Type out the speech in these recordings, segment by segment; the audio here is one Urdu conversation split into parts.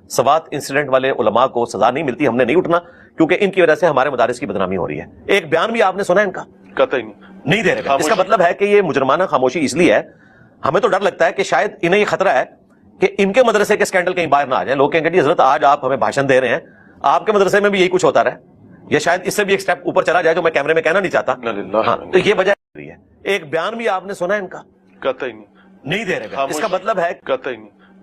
سوات انسیڈنٹ والے علماء کو سزا نہیں ملتی، ہم نے نہیں اٹھنا، کیونکہ ان کی وجہ سے ہمارے مدارس کی بدنامی ہو رہی ہے۔ ایک بیان بھی آپ نے سنا ان کا قطعی نہیں دے رہے، اس کا مطلب ہے کہ یہ مجرمانہ خاموشی اس لیے ہے، ہمیں تو ڈر لگتا ہے کہ شاید انہیں یہ خطرہ ہے کہ ان کے مدرسے کے اسکینڈل کہیں باہر نہ آ جائیں، لوگ کہیں گے جی حضرت آج آپ ہمیں بھاشن دے رہے ہیں، آپ کے مدرسے میں بھی یہی کچھ ہوتا رہا ہے، یا شاید اس سے بھی ایک سٹیپ اوپر چلا جائے جو میں کیمرے میں کہنا نہیں چاہتا۔ ہاں، تو یہ وجہ ہے۔ ایک بیان بھی آپ نے سنا ان کا قطعی نہیں دے رہے، اس کا مطلب ہے قطعی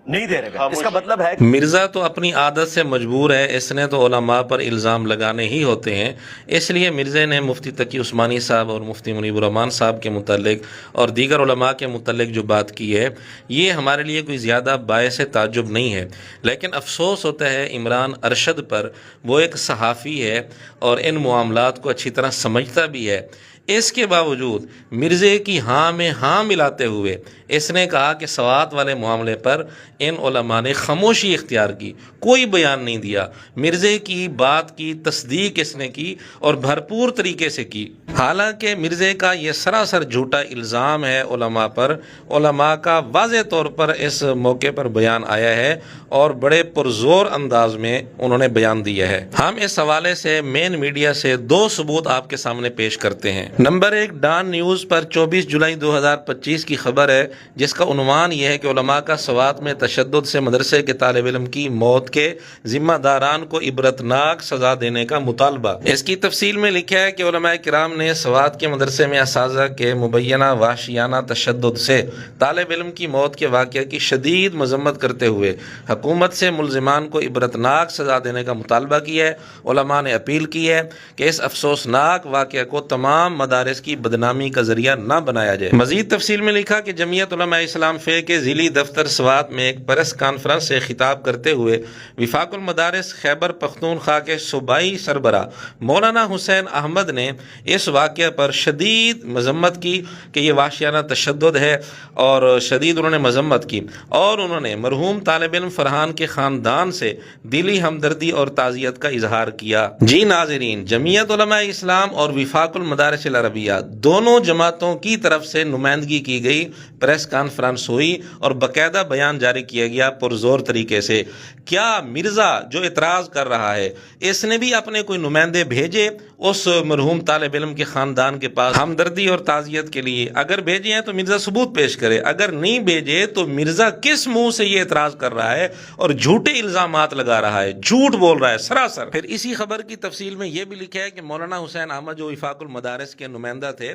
نہیں دے رہے، اس کا مطلب ہے مرزا تو اپنی عادت سے مجبور ہے، اس نے تو علماء پر الزام لگانے ہی ہوتے ہیں، اس لیے مرزا نے مفتی تقی عثمانی صاحب اور مفتی منیب الرحمان صاحب کے متعلق اور دیگر علماء کے متعلق جو بات کی ہے یہ ہمارے لیے کوئی زیادہ باعث تعجب نہیں ہے، لیکن افسوس ہوتا ہے عمران ارشد پر۔ وہ ایک صحافی ہے اور ان معاملات کو اچھی طرح سمجھتا بھی ہے، اس کے باوجود مرزے کی ہاں میں ہاں ملاتے ہوئے اس نے کہا کہ سوات والے معاملے پر ان علماء نے خاموشی اختیار کی، کوئی بیان نہیں دیا، مرزے کی بات کی تصدیق اس نے کی اور بھرپور طریقے سے کی۔ حالانکہ مرزے کا یہ سراسر جھوٹا الزام ہے علماء پر، علماء کا واضح طور پر اس موقع پر بیان آیا ہے اور بڑے پرزور انداز میں انہوں نے بیان دیا ہے۔ ہم اس حوالے سے مین میڈیا سے دو ثبوت آپ کے سامنے پیش کرتے ہیں۔ نمبر ایک، ڈان نیوز پر 24 جولائی 2025 کی خبر ہے جس کا عنوان یہ ہے کہ علماء کا سوات میں تشدد سے مدرسے کے طالب علم کی موت کے ذمہ داران کو عبرتناک سزا دینے کا مطالبہ۔ اس کی تفصیل میں لکھا ہے کہ علماء کرام نے سوات کے مدرسے میں اساتذہ کے مبینہ وحشیانہ تشدد سے طالب علم کی موت کے واقعہ کی شدید مذمت کرتے ہوئے حکومت سے ملزمان کو عبرتناک سزا دینے کا مطالبہ کیا ہے۔ علماء نے اپیل کی ہے کہ اس افسوسناک واقعہ کو تمام مدارس کی بدنامی کا ذریعہ نہ بنایا جائے۔ مزید تفصیل میں لکھا کہ جمعیت علماء اسلام فے کے ضلعی دفتر سوات میں ایک پریس کانفرنس سے خطاب کرتے ہوئے وفاق المدارس خیبر پختونخوا کے صوبائی سربراہ مولانا حسین احمد نے اس واقعہ پر شدید مذمت کی کہ یہ وحشیانہ تشدد ہے، اور شدید انہوں نے مذمت کی، اور انہوں نے مرحوم طالب علم فرحان کے خاندان سے دلی ہمدردی اور تعزیت کا اظہار کیا۔ جی ناظرین، جمعیت علماء اسلام اور وفاق المدارس العربیہ دونوں جماعتوں کی طرف سے نمائندگی کی گئی، پریس کانفرنس ہوئی اور باقاعدہ بیان جاری کیا گیا پرزور طریقے سے۔ کیا مرزا جو اعتراض کر رہا ہے اس نے بھی اپنے کوئی نمائندے بھیجے اس مرحوم طالب علم کے خاندان کے پاس ہمدردی اور تعزیت کے لیے؟ اگر بھیجے ہیں تو مرزا ثبوت پیش کرے، اگر نہیں بھیجے تو مرزا کس منہ سے یہ اعتراض کر رہا ہے اور جھوٹے الزامات لگا رہا ہے، جھوٹ بول رہا ہے سراسر۔ پھر اسی خبر کی تفصیل میں یہ بھی لکھا ہے کہ مولانا حسین احمد جو وفاق المدارس کے نمائندہ تھے،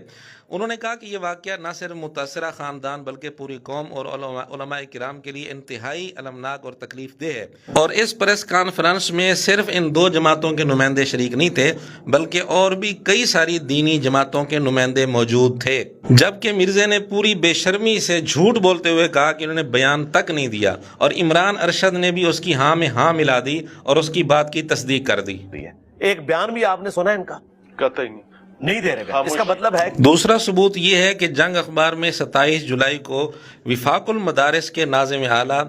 انہوں نے کہا کہ یہ واقعہ نہ صرف متاثرہ خاندان بلکہ پوری قوم اور علماء کرام کے لیے انتہائی المناک اور تکلیف دہ ہے، اور اس پریس کانفرنس میں صرف ان دو جماعتوں کے نمائندے شریک نہیں تھے بلکہ اور بھی کئی ساری دینی جماعتوں کے نمائندے موجود تھے، جبکہ مرزا نے پوری بے شرمی سے جھوٹ بولتے ہوئے کہا کہ انہوں نے بیان تک نہیں دیا، اور عمران ارشد نے بھی اس کی ہاں میں ہاں ملا دی اور اس کی بات کی تصدیق کر دی۔ ایک بیان بھی آپ نے سنا ان کا قطعی نہیں دے رہے، اس کا مطلب ہے دوسرا ثبوت یہ ہے کہ جنگ اخبار میں 27 جولائی کو وفاق المدارس کے ناظم اعلیٰ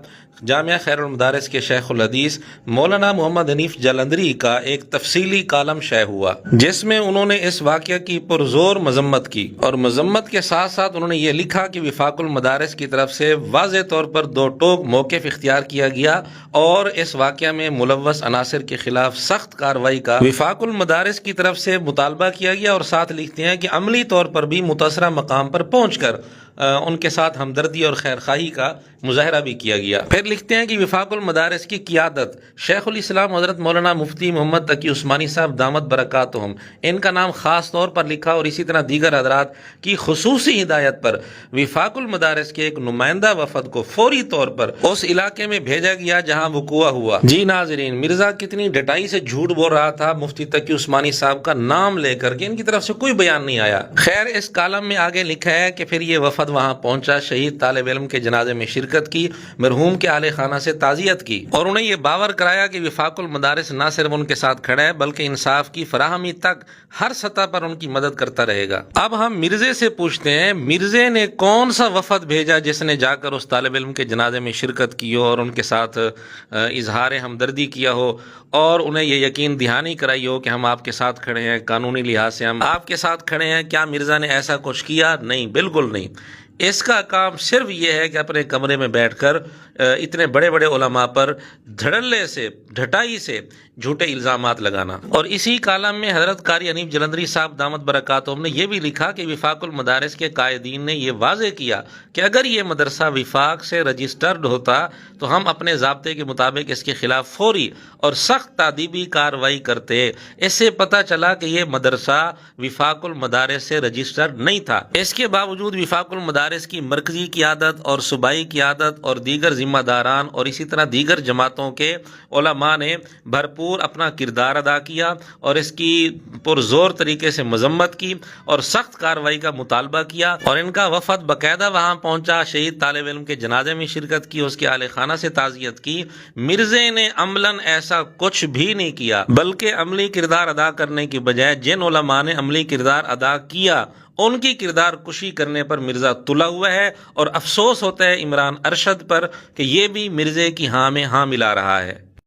جامعہ خیر المدارس کے شیخ الحدیث مولانا محمد حنیف جلندری کا ایک تفصیلی کالم شائع ہوا جس میں انہوں نے اس واقعہ کی پرزور مذمت کی، اور مذمت کے ساتھ ساتھ انہوں نے یہ لکھا کہ وفاق المدارس کی طرف سے واضح طور پر دو ٹوک موقف اختیار کیا گیا اور اس واقعہ میں ملوث عناصر کے خلاف سخت کارروائی کا وفاق المدارس کی طرف سے مطالبہ کیا گیا، اور ساتھ لکھتے ہیں کہ عملی طور پر بھی متاثرہ مقام پر پہنچ کر ان کے ساتھ ہمدردی اور خیرخواہی کا مظاہرہ بھی کیا گیا۔ پھر لکھتے ہیں کہ وفاق المدارس کی قیادت شیخ الاسلام حضرت مولانا مفتی محمد تقی عثمانی صاحب دامت برکاتہم، ان کا نام خاص طور پر لکھا، اور اسی طرح دیگر حضرات کی خصوصی ہدایت پر وفاق المدارس کے ایک نمائندہ وفد کو فوری طور پر اس علاقے میں بھیجا گیا جہاں وقوع ہوا۔ جی ناظرین، مرزا کتنی ڈٹائی سے جھوٹ بول رہا تھا مفتی تقی عثمانی صاحب کا نام لے کر کے، ان کی طرف سے کوئی بیان نہیں آیا۔ خیر، اس کالم میں آگے لکھا ہے کہ پھر یہ وفد وہاں پہنچا، شہید طالب علم کے جنازے میں شرکت کی، مرحوم کے اہل خانہ سے تعزیت کی، اور انہیں یہ باور کرایا کہ وفاق المدارس نہ صرف ان کے ساتھ کھڑا ہے بلکہ انصاف کی فراہمی تک ہر سطح پر ان کی مدد کرتا رہے گا۔ اب ہم مرزے سے پوچھتے ہیں، مرزے نے کون سا وفد بھیجا جس نے جا کر اس طالب علم کے جنازے میں شرکت کی ہو اور ان کے ساتھ اظہار ہمدردی کیا ہو اور انہیں یہ یقین دہانی کرائی ہو کہ ہم آپ کے ساتھ کھڑے ہیں، قانونی لحاظ سے ہم آپ کے ساتھ کھڑے ہیں؟ کیا مرزا نے ایسا کچھ کیا؟ نہیں، بالکل نہیں۔ اس کا کام صرف یہ ہے کہ اپنے کمرے میں بیٹھ کر اتنے بڑے بڑے علماء پر دھڑلے سے ڈھٹائی سے جھوٹے الزامات لگانا۔ اور اسی کالم میں حضرت قاری حنیف جلندری صاحب دامت برکاتہم نے یہ بھی لکھا کہ وفاق المدارس کے قائدین نے یہ واضح کیا کہ اگر یہ مدرسہ وفاق سے رجسٹرڈ ہوتا تو ہم اپنے ضابطے کے مطابق اس کے خلاف فوری اور سخت تادیبی کارروائی کرتے۔ اس سے پتہ چلا کہ یہ مدرسہ وفاق المدارس سے رجسٹرڈ نہیں تھا۔ اس کے باوجود وفاق المدارس کی مرکزی قیادت اور صوبائی قیادت اور دیگر ذمہ داران اور اسی طرح دیگر جماعتوں کے علماء نے بھرپور اپنا کردار ادا کیا اور اس کی پرزور طریقے سے مذمت کی اور سخت کارروائی کا مطالبہ کیا، اور ان کا وفد باقاعدہ وہاں پہنچا، شہید طالب علم کے جنازے میں شرکت کی، اس کے اہل خانہ سے تعزیت کی۔ مرزے نے عملاً ایسا کچھ بھی نہیں کیا، بلکہ عملی کردار ادا کرنے کی بجائے جن علماء نے عملی کردار ادا کیا ان کی کردار کشی کرنے پر مرزا تلا ہوا ہے، اور افسوس ہوتا ہے عمران ارشد پر کہ یہ بھی مرزے کی ہاں میں ہاں ملا رہا ہے۔